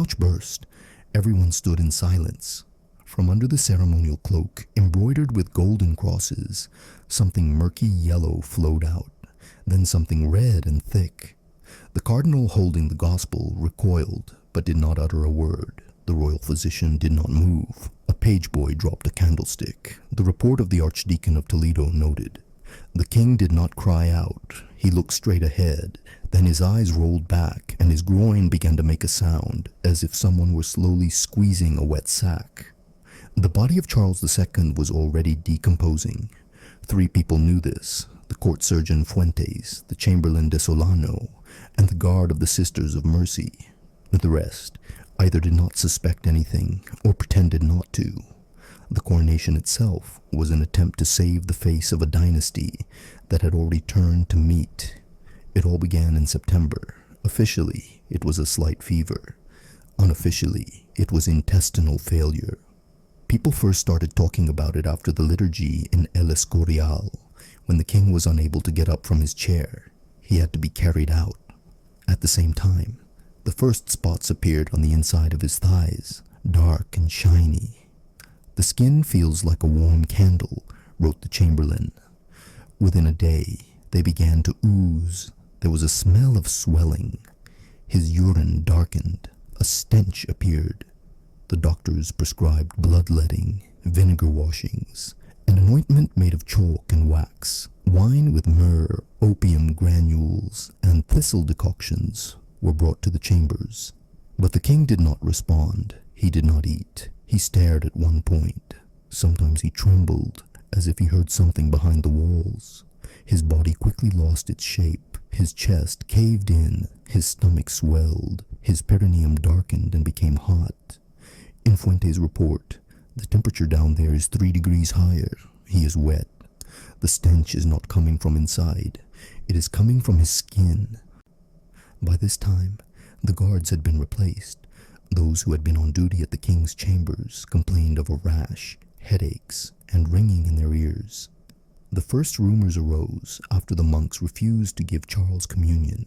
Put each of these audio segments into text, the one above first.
couch burst. Everyone stood in silence. From under the ceremonial cloak, embroidered with golden crosses, something murky yellow flowed out, then something red and thick. The cardinal holding the gospel recoiled, but did not utter a word. The royal physician did not move. A page boy dropped a candlestick. The report of the Archdeacon of Toledo noted. The king did not cry out. He looked straight ahead. Then his eyes rolled back, and his groin began to make a sound, as if someone were slowly squeezing a wet sack. The body of Charles II was already decomposing. 3 people knew this: the court surgeon Fuentes, the chamberlain de Solano, and the guard of the Sisters of Mercy. The rest either did not suspect anything or pretended not to. The coronation itself was an attempt to save the face of a dynasty that had already turned to meat. It all began in September. Officially, it was a slight fever. Unofficially, it was intestinal failure. People first started talking about it after the liturgy in El Escorial, when the king was unable to get up from his chair. He had to be carried out. At the same time, the first spots appeared on the inside of his thighs, dark and shiny. "The skin feels like a warm candle," wrote the chamberlain. Within a day, they began to ooze. There was a smell of swelling. His urine darkened. A stench appeared. The doctors prescribed bloodletting, vinegar washings, an ointment made of chalk and wax, wine with myrrh, opium granules, and thistle decoctions were brought to the chambers. But the king did not respond. He did not eat. He stared at one point. Sometimes he trembled, as if he heard something behind the walls. His body quickly lost its shape. His chest caved in. His stomach swelled. His perineum darkened and became hot. In Fuentes' report, "The temperature down there is 3 degrees higher. He is wet. The stench is not coming from inside. It is coming from his skin." By this time, the guards had been replaced. Those who had been on duty at the king's chambers complained of a rash, headaches, and ringing in their ears. The first rumors arose after the monks refused to give Charles communion.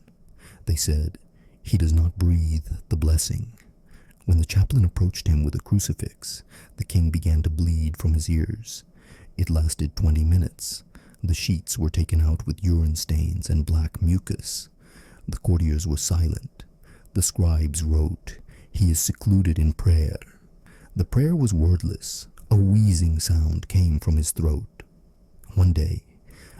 They said, "He does not breathe the blessing." When the chaplain approached him with a crucifix, the king began to bleed from his ears. It lasted 20 minutes. The sheets were taken out with urine stains and black mucus. The courtiers were silent. The scribes wrote, "He is secluded in prayer." The prayer was wordless. A wheezing sound came from his throat. One day,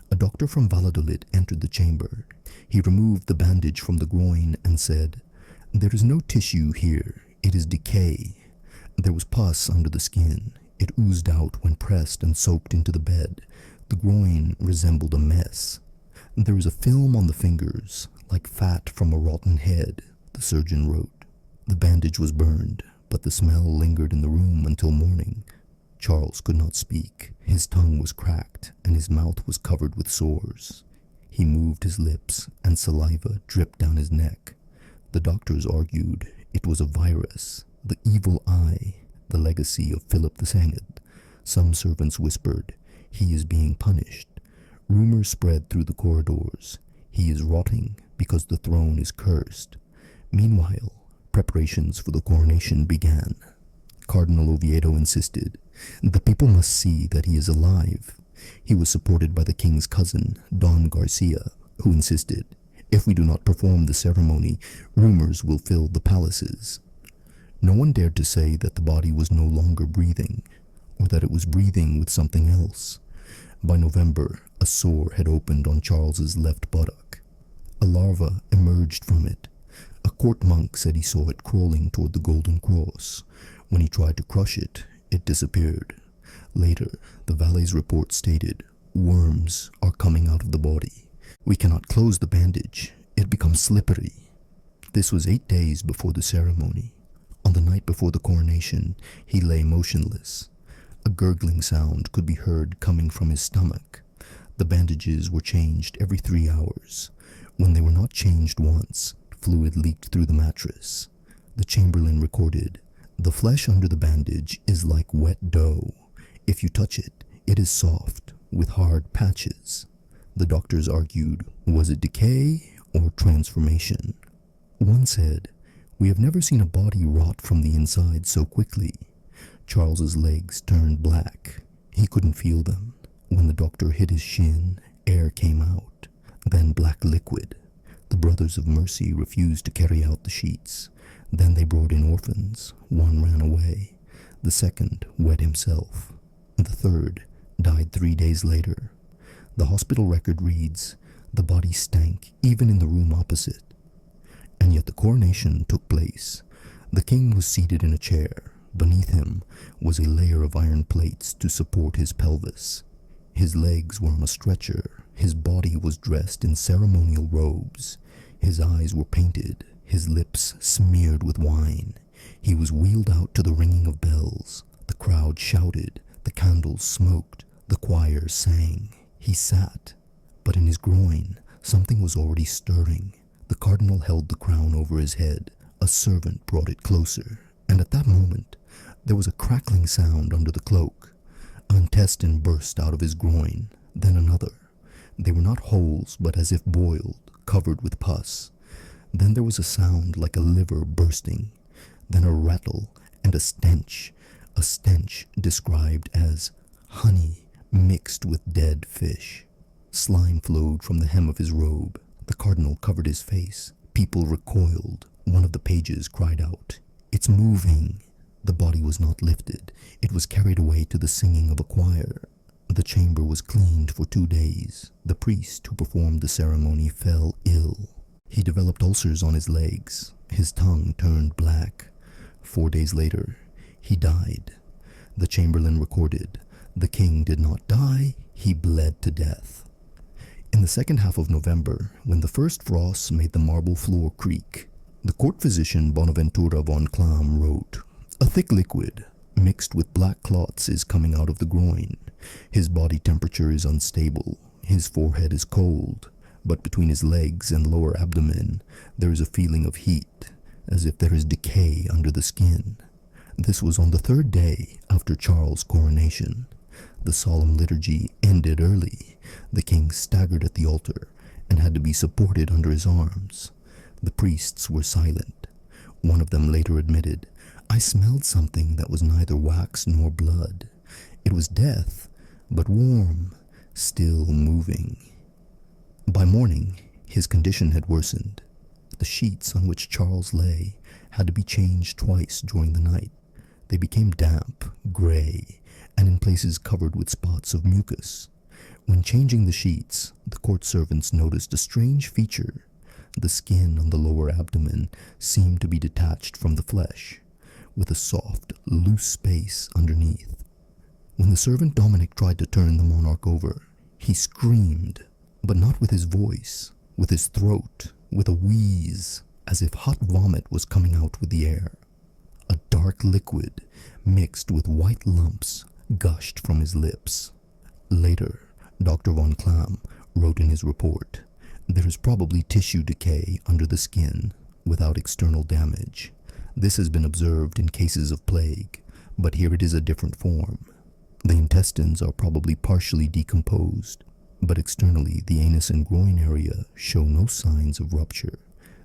a doctor from Valladolid entered the chamber. He removed the bandage from the groin and said, "There is no tissue here. It is decay." There was pus under the skin. It oozed out when pressed and soaked into the bed. The groin resembled a mess. "There is a film on the fingers, like fat from a rotten head," the surgeon wrote. The bandage was burned, but the smell lingered in the room until morning. Charles could not speak. His tongue was cracked, and his mouth was covered with sores. He moved his lips, and saliva dripped down his neck. The doctors argued it was a virus, the evil eye, the legacy of Philip II. Some servants whispered, "He is being punished." Rumors spread through the corridors. "He is rotting because the throne is cursed." Meanwhile, preparations for the coronation began. Cardinal Oviedo insisted, "The people must see that he is alive." He was supported by the king's cousin, Don Garcia, who insisted, "If we do not perform the ceremony, rumors will fill the palaces." No one dared to say that the body was no longer breathing, or that it was breathing with something else. By November, a sore had opened on Charles's left buttock. A larva emerged from it. A court monk said he saw it crawling toward the Golden Cross. When he tried to crush it, it disappeared. Later, the valet's report stated, "Worms are coming out of the body. We cannot close the bandage. It becomes slippery." This was 8 days before the ceremony. On the night before the coronation, he lay motionless. A gurgling sound could be heard coming from his stomach. The bandages were changed every 3 hours. When they were not changed once, fluid leaked through the mattress. The chamberlain recorded, "The flesh under the bandage is like wet dough. If you touch it, it is soft, with hard patches." The doctors argued, was it decay or transformation? One said, We have never seen a body rot from the inside so quickly. Charles's legs turned black. He couldn't feel them. When the doctor hit his shin, air came out, then black liquid. The Brothers of Mercy refused to carry out the sheets. Then they brought in orphans. One ran away. The second wet himself. The third died 3 days later. The hospital record reads, the body stank even in the room opposite. And yet the coronation took place. The king was seated in a chair. Beneath him was a layer of iron plates to support his pelvis. His legs were on a stretcher. His body was dressed in ceremonial robes. His eyes were painted, his lips smeared with wine. He was wheeled out to the ringing of bells. The crowd shouted, the candles smoked, the choir sang. He sat, but in his groin something was already stirring. The cardinal held the crown over his head. A servant brought it closer, and at that moment there was a crackling sound under the cloak. An intestine burst out of his groin, then another. They were not holes, but as if boiled, covered with pus. Then there was a sound like a liver bursting, then a rattle and a stench described as honey mixed with dead fish. Slime flowed from the hem of his robe. The cardinal covered his face. People recoiled. One of the pages cried out, "It's moving!" The body was not lifted. It was carried away to the singing of a choir. The chamber was cleaned for 2 days. The priest who performed the ceremony fell ill. He developed ulcers on his legs. His tongue turned black. 4 days later, he died. The chamberlain recorded, "The king did not die, he bled to death." In the second half of November, when the first frosts made the marble floor creak, the court physician Bonaventura von Clam wrote, "A thick liquid mixed with black clots is coming out of the groin. His body temperature is unstable. His forehead is cold, but between his legs and lower abdomen there is a feeling of heat, as if there is decay under the skin." This was on the 3rd day after Charles' coronation. The solemn liturgy ended early. The king staggered at the altar and had to be supported under his arms. The priests were silent. One of them later admitted, "I smelled something that was neither wax nor blood. It was death, but warm, still moving." By morning, his condition had worsened. The sheets on which Charles lay had to be changed twice during the night. They became damp, gray, and in places covered with spots of mucus. When changing the sheets, the court servants noticed a strange feature. The skin on the lower abdomen seemed to be detached from the flesh, with a soft, loose space underneath. When the servant Dominic tried to turn the monarch over, he screamed, but not with his voice, with his throat, with a wheeze, as if hot vomit was coming out with the air. A dark liquid, mixed with white lumps, gushed from his lips. Later, Dr. von Clam wrote in his report, "There is probably tissue decay under the skin without external damage. This has been observed in cases of plague, but here it is a different form. The intestines are probably partially decomposed, but externally the anus and groin area show no signs of rupture.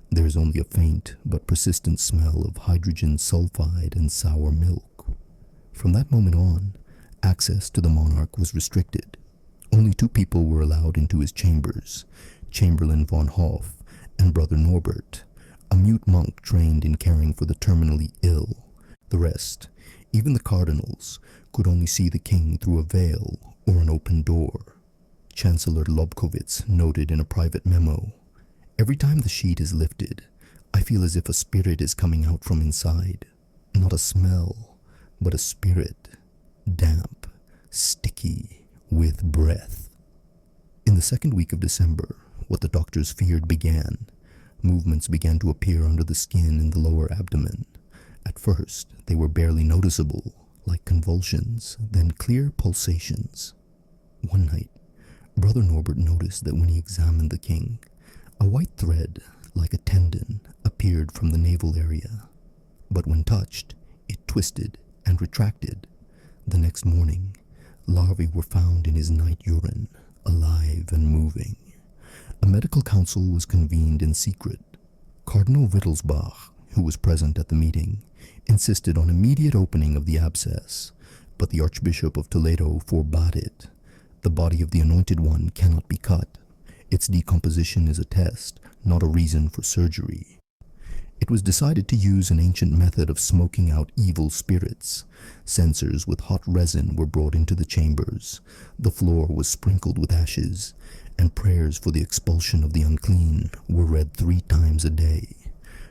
There is only a faint but persistent smell of hydrogen sulfide and sour milk." From that moment on, access to the monarch was restricted. Only 2 people were allowed into his chambers, Chamberlain von Hoff and Brother Norbert, a mute monk trained in caring for the terminally ill. The rest, even the cardinals, could only see the king through a veil or an open door. Chancellor Lobkowitz noted in a private memo, "Every time the sheet is lifted, I feel as if a spirit is coming out from inside. Not a smell, but a spirit, damp, sticky, with breath." In the second week of December, what the doctors feared began. Movements began to appear under the skin in the lower abdomen. At first, they were barely noticeable, like convulsions, then clear pulsations. One night, Brother Norbert noticed that when he examined the king, a white thread, like a tendon, appeared from the navel area. But when touched, it twisted and retracted. The next morning, larvae were found in his night urine, alive and moving. A medical council was convened in secret. Cardinal Wittelsbach, who was present at the meeting, insisted on immediate opening of the abscess, but the Archbishop of Toledo forbade it. The body of the Anointed One cannot be cut. Its decomposition is a test, not a reason for surgery. It was decided to use an ancient method of smoking out evil spirits. Censers with hot resin were brought into the chambers. The floor was sprinkled with ashes, and prayers for the expulsion of the unclean were read 3 times a day.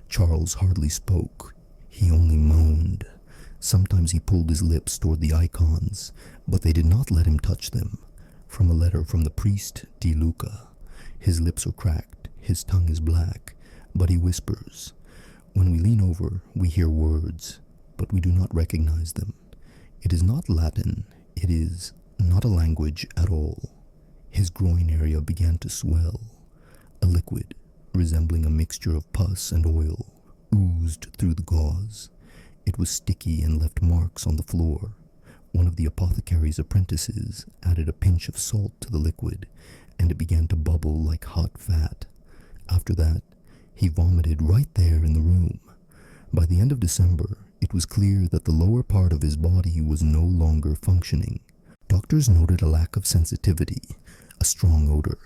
Charles hardly spoke. He only moaned. Sometimes he pulled his lips toward the icons, but they did not let him touch them. From a letter from the priest Di Luca. His lips are cracked, his tongue is black, but he whispers. When we lean over, we hear words, but we do not recognize them. It is not Latin, it is not a language at all. His groin area began to swell. A liquid, resembling a mixture of pus and oil, oozed through the gauze. It was sticky and left marks on the floor. One of the apothecary's apprentices added a pinch of salt to the liquid, and it began to bubble like hot fat. After that, he vomited right there in the room. By the end of December, it was clear that the lower part of his body was no longer functioning. Doctors noted a lack of sensitivity, a strong odor,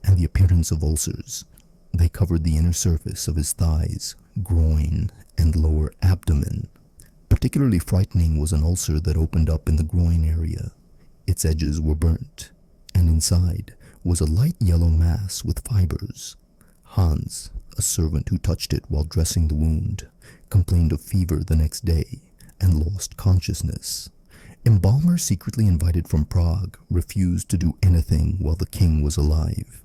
and the appearance of ulcers. They covered the inner surface of his thighs, groin, and lower abdomen. Particularly frightening was an ulcer that opened up in the groin area. Its edges were burnt, and inside was a light yellow mass with fibers. Hans, a servant who touched it while dressing the wound, complained of fever the next day and lost consciousness. Embalmers secretly invited from Prague refused to do anything while the king was alive.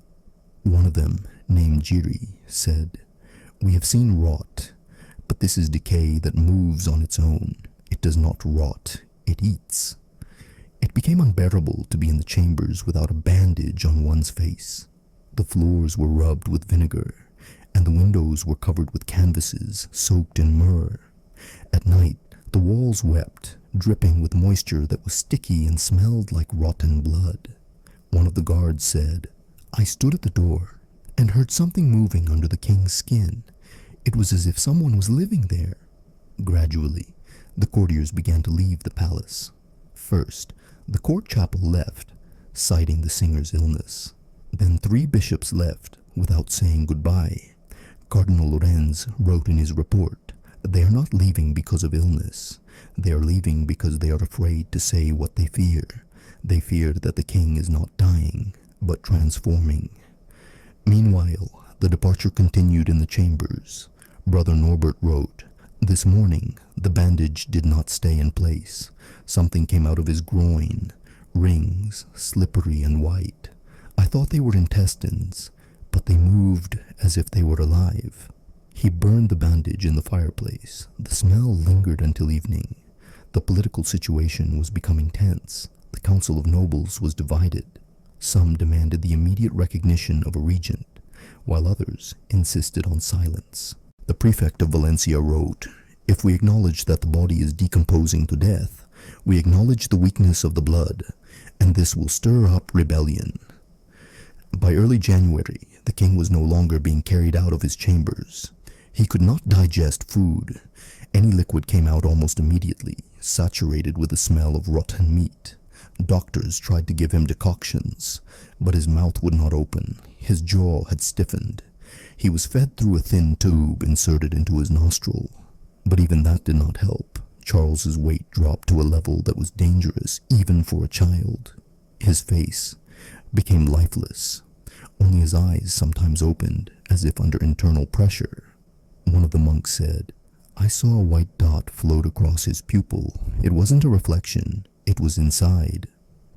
One of them, named Jiri, said, "We have seen rot, but this is decay that moves on its own. It does not rot, it eats." It became unbearable to be in the chambers without a bandage on one's face. The floors were rubbed with vinegar, and the windows were covered with canvases soaked in myrrh. At night, the walls wept, dripping with moisture that was sticky and smelled like rotten blood. One of the guards said, "I stood at the door and heard something moving under the king's skin. It was as if someone was living there." Gradually, the courtiers began to leave the palace. First, the court chapel left, citing the singer's illness. Then 3 bishops left without saying goodbye. Cardinal Lorenz wrote in his report, "They are not leaving because of illness. They are leaving because they are afraid to say what they fear. They fear that the king is not dying, but transforming." Meanwhile, the departure continued in the chambers. Brother Norbert wrote, "This morning, the bandage did not stay in place. Something came out of his groin, rings, slippery and white. I thought they were intestines, but they moved as if they were alive." He burned the bandage in the fireplace. The smell lingered until evening. The political situation was becoming tense. The Council of Nobles was divided. Some demanded the immediate recognition of a regent, while others insisted on silence. The prefect of Valencia wrote, "If we acknowledge that the body is decomposing to death, we acknowledge the weakness of the blood, and this will stir up rebellion." By early January, the king was no longer being carried out of his chambers. He could not digest food. Any liquid came out almost immediately, saturated with the smell of rotten meat. Doctors tried to give him decoctions, but his mouth would not open. His jaw had stiffened. He was fed through a thin tube inserted into his nostril. But even that did not help. Charles's weight dropped to a level that was dangerous even for a child. His face became lifeless. Only his eyes sometimes opened, as if under internal pressure. One of the monks said, "I saw a white dot float across his pupil. It wasn't a reflection. It was inside."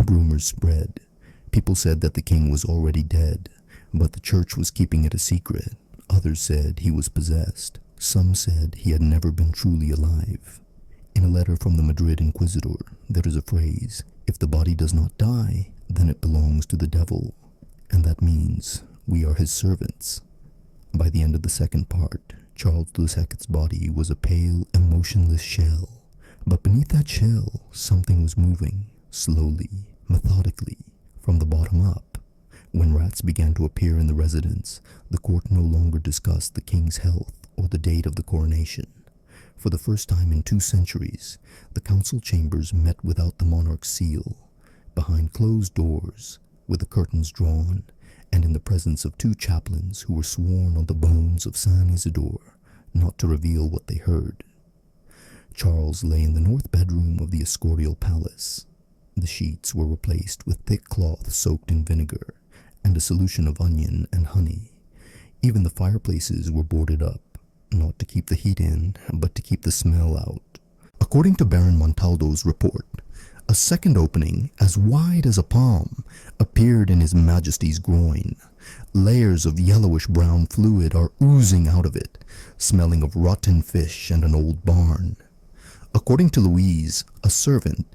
Rumors spread. People said that the king was already dead, but the church was keeping it a secret. Others said he was possessed. Some said he had never been truly alive. In a letter from the Madrid Inquisitor, there is a phrase, "If the body does not die, then it belongs to the devil." And that means we are his servants. By the end of the second part, Charles II's body was a pale, emotionless shell. But beneath that shell, something was moving, slowly, methodically, from the bottom up. When rats began to appear in the residence, the court no longer discussed the king's health. or the date of the coronation. For the first time in 2 centuries, the council chambers met without the monarch's seal, behind closed doors, with the curtains drawn, and in the presence of 2 chaplains who were sworn on the bones of Saint Isidore not to reveal what they heard. Charles lay in the north bedroom of the Escorial Palace. The sheets were replaced with thick cloth soaked in vinegar and a solution of onion and honey. Even the fireplaces were boarded up, not to keep the heat in, but to keep the smell out. According to Baron Montaldo's report, a second opening, as wide as a palm, appeared in His Majesty's groin. Layers of yellowish-brown fluid are oozing out of it, smelling of rotten fish and an old barn. According to Louise, a servant,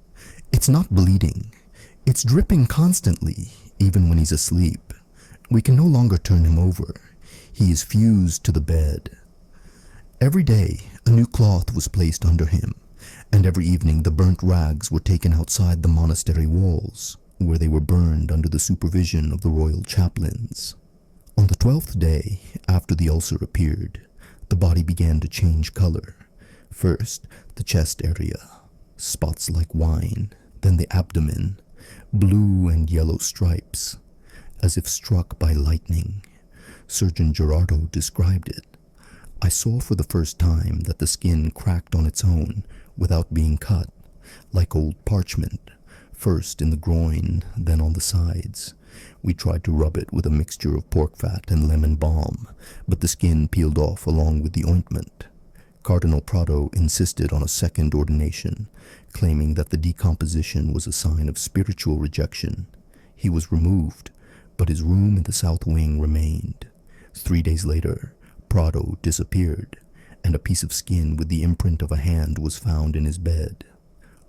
it's not bleeding. It's dripping constantly, even when he's asleep. We can no longer turn him over. He is fused to the bed. Every day, a new cloth was placed under him, and every evening the burnt rags were taken outside the monastery walls, where they were burned under the supervision of the royal chaplains. On the 12th day, after the ulcer appeared, the body began to change color. First, the chest area, spots like wine, then the abdomen, blue and yellow stripes, as if struck by lightning. Surgeon Gerardo described it. I saw for the first time that the skin cracked on its own without being cut, like old parchment, first in the groin, then on the sides. We tried to rub it with a mixture of pork fat and lemon balm, but the skin peeled off along with the ointment. Cardinal Prado insisted on a second ordination, claiming that the decomposition was a sign of spiritual rejection. He was removed, but his room in the south wing remained. 3 days later, Prado disappeared, and a piece of skin with the imprint of a hand was found in his bed.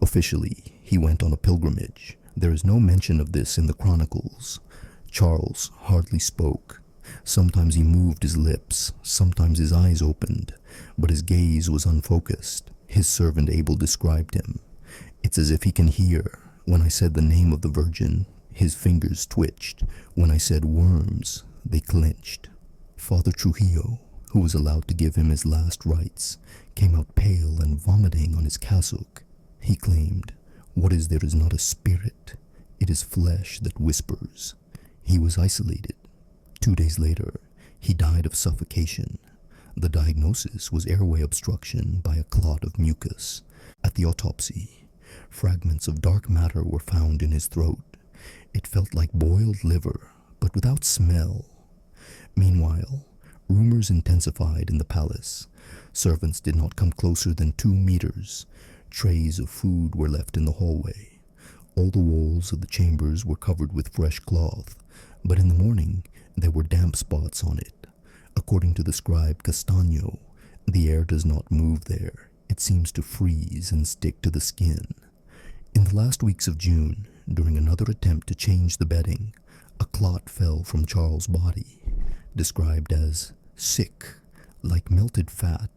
Officially, he went on a pilgrimage. There is no mention of this in the chronicles. Charles hardly spoke. Sometimes he moved his lips, sometimes his eyes opened, but his gaze was unfocused. His servant Abel described him. It's as if he can hear. When I said the name of the Virgin, his fingers twitched. When I said worms, they clenched. Father Trujillo, who was allowed to give him his last rites, came out pale and vomiting on his cassock. He claimed, "What is there is not a spirit. It is flesh that whispers." He was isolated. 2 days later, he died of suffocation. The diagnosis was airway obstruction by a clot of mucus. At the autopsy, fragments of dark matter were found in his throat. It felt like boiled liver, but without smell. Meanwhile, rumors intensified in the palace. Servants did not come closer than 2 meters. Trays of food were left in the hallway. All the walls of the chambers were covered with fresh cloth, but in the morning there were damp spots on it. According to the scribe Castaño, the air does not move there. It seems to freeze and stick to the skin. In the last weeks of June, during another attempt to change the bedding, a clot fell from Charles' body, described as sick, like melted fat,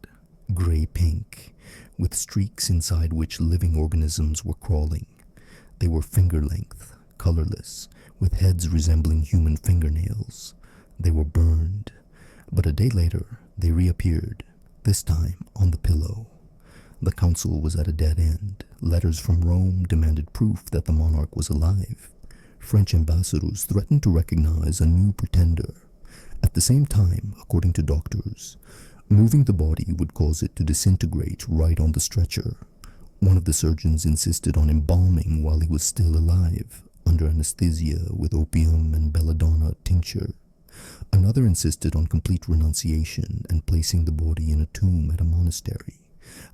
gray-pink, with streaks inside which living organisms were crawling. They were finger-length, colorless, with heads resembling human fingernails. They were burned, but a day later they reappeared, this time on the pillow. The council was at a dead end. Letters from Rome demanded proof that the monarch was alive. French ambassadors threatened to recognize a new pretender. At the same time, according to doctors, moving the body would cause it to disintegrate right on the stretcher. One of the surgeons insisted on embalming while he was still alive, under anesthesia with opium and belladonna tincture. Another insisted on complete renunciation and placing the body in a tomb at a monastery.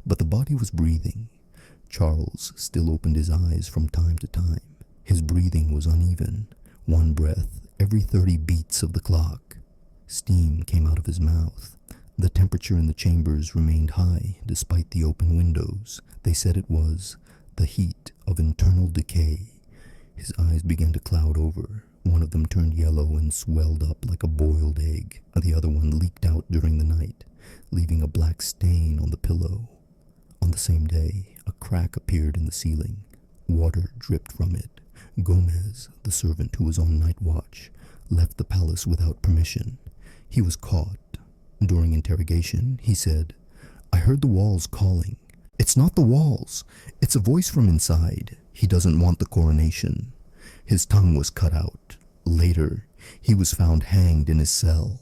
But the body was breathing. Charles still opened his eyes from time to time. His breathing was uneven, one breath every 30 beats of the clock. Steam came out of his mouth. The temperature in the chambers remained high despite the open windows. They said it was the heat of internal decay. His eyes began to cloud over. One of them turned yellow and swelled up like a boiled egg. The other one leaked out during the night, leaving a black stain on the pillow. On the same day, a crack appeared in the ceiling. Water dripped from it. Gomez, the servant who was on night watch, left the palace without permission. He was caught. During interrogation, he said, "I heard the walls calling. It's not the walls. It's a voice from inside. He doesn't want the coronation." His tongue was cut out. Later, he was found hanged in his cell.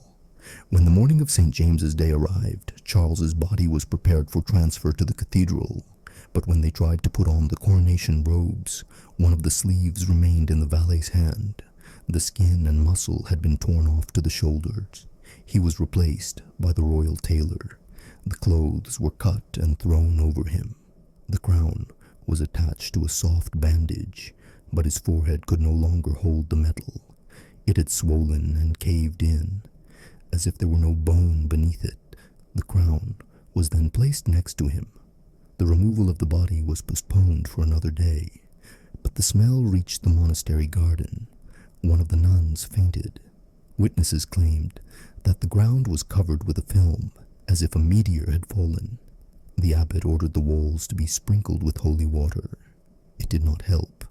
When the morning of St. James's Day arrived, Charles's body was prepared for transfer to the cathedral. But when they tried to put on the coronation robes, one of the sleeves remained in the valet's hand. The skin and muscle had been torn off to the shoulders. He was replaced by the royal tailor. The clothes were cut and thrown over him. The crown was attached to a soft bandage, but his forehead could no longer hold the metal. It had swollen and caved in, as if there were no bone beneath it. The crown was then placed next to him. The removal of the body was postponed for another day, but the smell reached the monastery garden. One of the nuns fainted. Witnesses claimed that the ground was covered with a film, as if a meteor had fallen. The abbot ordered the walls to be sprinkled with holy water. It did not help.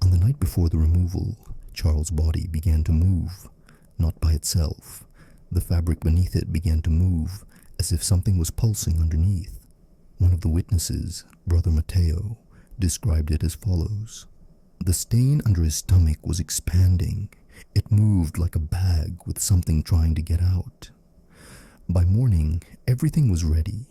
On the night before the removal, Charles' body began to move, not by itself. The fabric beneath it began to move, as if something was pulsing underneath. One of the witnesses, Brother Matteo, described it as follows. The stain under his stomach was expanding. It moved like a bag with something trying to get out. By morning, everything was ready.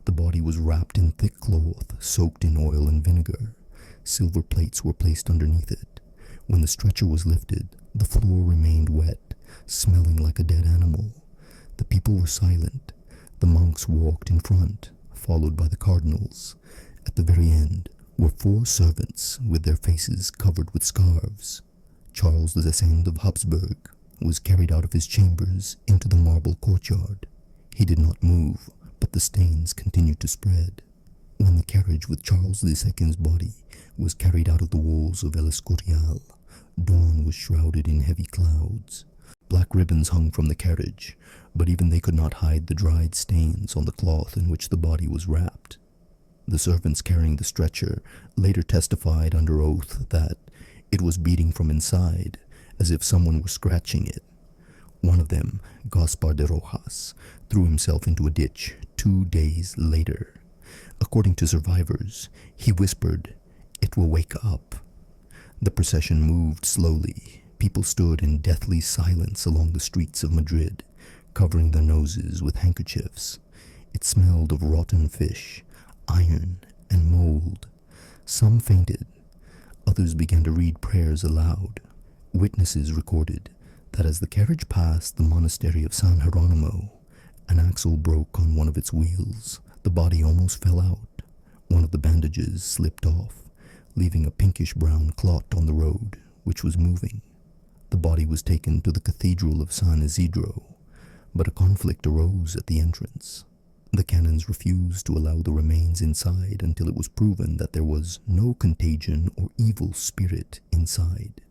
The body was wrapped in thick cloth, soaked in oil and vinegar. Silver plates were placed underneath it. When the stretcher was lifted, the floor remained wet, smelling like a dead animal. The people were silent. The monks walked in front, followed by the cardinals. At the very end were 4 servants with their faces covered with scarves. Charles II of Habsburg was carried out of his chambers into the marble courtyard. He did not move, but the stains continued to spread. When the carriage with Charles II's body was carried out of the walls of El Escorial, dawn was shrouded in heavy clouds. Black ribbons hung from the carriage, but even they could not hide the dried stains on the cloth in which the body was wrapped. The servants carrying the stretcher later testified under oath that it was beating from inside, as if someone were scratching it. One of them, Gaspar de Rojas, threw himself into a ditch 2 days later. According to survivors, he whispered, "It will wake up." The procession moved slowly. People stood in deathly silence along the streets of Madrid, covering their noses with handkerchiefs. It smelled of rotten fish, iron, and mold. Some fainted. Others began to read prayers aloud. Witnesses recorded that as the carriage passed the monastery of San Jeronimo, an axle broke on one of its wheels. The body almost fell out. One of the bandages slipped off, leaving a pinkish-brown clot on the road, which was moving. The body was taken to the Cathedral of San Isidro, but a conflict arose at the entrance. The canons refused to allow the remains inside until it was proven that there was no contagion or evil spirit inside.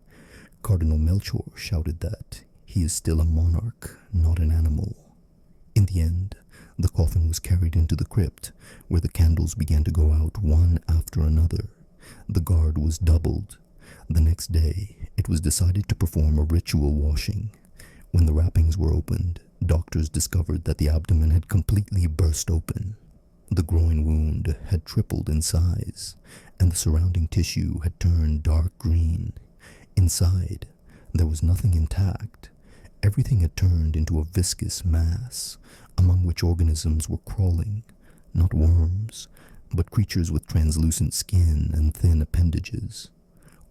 Cardinal Melchior shouted that he is still a monarch, not an animal. In the end, the coffin was carried into the crypt, where the candles began to go out one after another. The guard was doubled. The next day, it was decided to perform a ritual washing. When the wrappings were opened, doctors discovered that the abdomen had completely burst open. The groin wound had tripled in size, and the surrounding tissue had turned dark green. Inside, there was nothing intact. Everything had turned into a viscous mass, among which organisms were crawling, not worms, but creatures with translucent skin and thin appendages.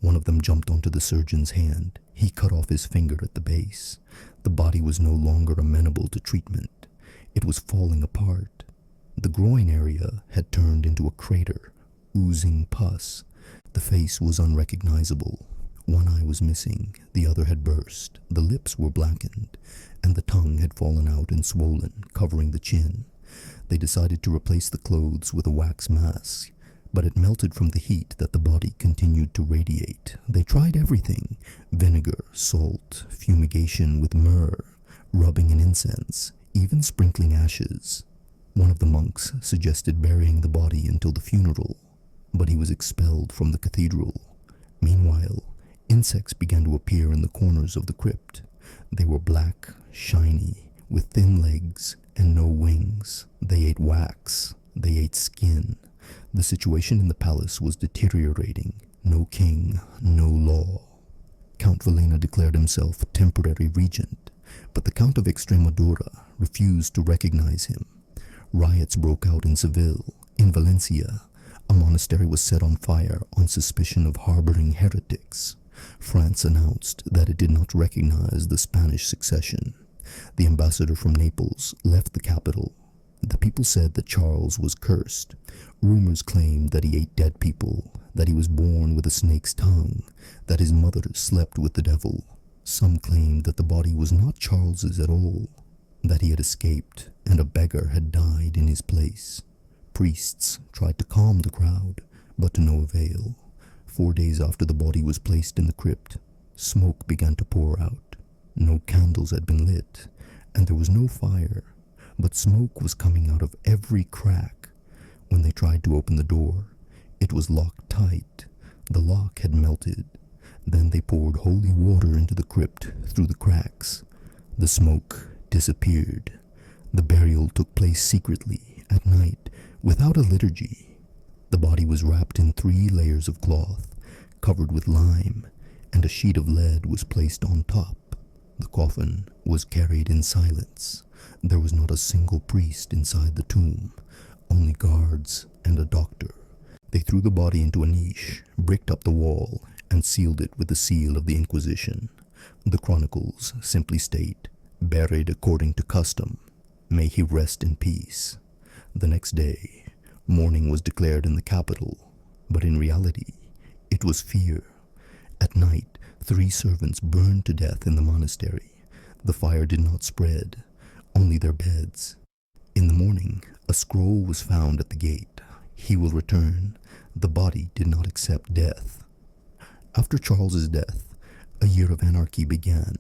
One of them jumped onto the surgeon's hand. He cut off his finger at the base. The body was no longer amenable to treatment. It was falling apart. The groin area had turned into a crater, oozing pus. The face was unrecognizable. One eye was missing, the other had burst, the lips were blackened, and the tongue had fallen out and swollen, covering the chin. They decided to replace the clothes with a wax mask, but it melted from the heat that the body continued to radiate. They tried everything: vinegar, salt, fumigation with myrrh, rubbing in incense, even sprinkling ashes. One of the monks suggested burying the body until the funeral, but he was expelled from the cathedral. Meanwhile, insects began to appear in the corners of the crypt. They were black, shiny, with thin legs and no wings. They ate wax. They ate skin. The situation in the palace was deteriorating. No king, no law. Count Villena declared himself temporary regent, but the Count of Extremadura refused to recognize him. Riots broke out in Seville. In Valencia, a monastery was set on fire on suspicion of harboring heretics. France announced that it did not recognize the Spanish succession. The ambassador from Naples left the capital. The people said that Charles was cursed. Rumors claimed that he ate dead people, that he was born with a snake's tongue, that his mother slept with the devil. Some claimed that the body was not Charles's at all, that he had escaped and a beggar had died in his place. Priests tried to calm the crowd, but to no avail. 4 days after the body was placed in the crypt, smoke began to pour out. No candles had been lit, and there was no fire, but smoke was coming out of every crack. When they tried to open the door, it was locked tight. The lock had melted. Then they poured holy water into the crypt through the cracks. The smoke disappeared. The burial took place secretly, at night, without a liturgy. The body was wrapped in 3 layers of cloth, covered with lime, and a sheet of lead was placed on top. The coffin was carried in silence. There was not a single priest inside the tomb, only guards and a doctor. They threw the body into a niche, bricked up the wall, and sealed it with the seal of the Inquisition. The chronicles simply state, "Buried according to custom. May he rest in peace." The next day, mourning was declared in the capital, but in reality, it was fear. At night, 3 servants burned to death in the monastery. The fire did not spread, only their beds. In the morning, a scroll was found at the gate. He will return. The body did not accept death. After Charles's death, a year of anarchy began.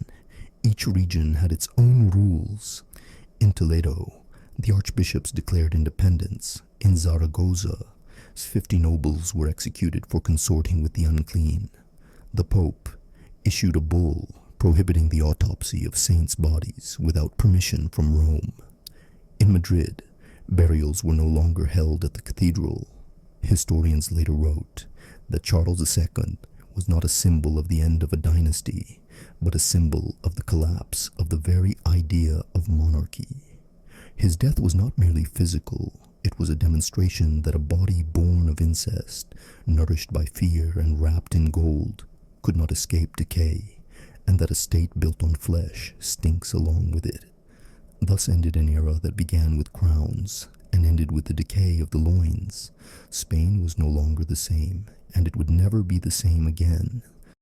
Each region had its own rules. In Toledo, the archbishops declared independence. In Zaragoza, 50 nobles were executed for consorting with the unclean. The Pope issued a bull prohibiting the autopsy of saints' bodies without permission from Rome. In Madrid, burials were no longer held at the cathedral. Historians later wrote that Charles II was not a symbol of the end of a dynasty, but a symbol of the collapse of the very idea of monarchy. His death was not merely physical, it was a demonstration that a body born of incest, nourished by fear and wrapped in gold, could not escape decay, and that a state built on flesh stinks along with it. Thus ended an era that began with crowns and ended with the decay of the loins. Spain was no longer the same, and it would never be the same again.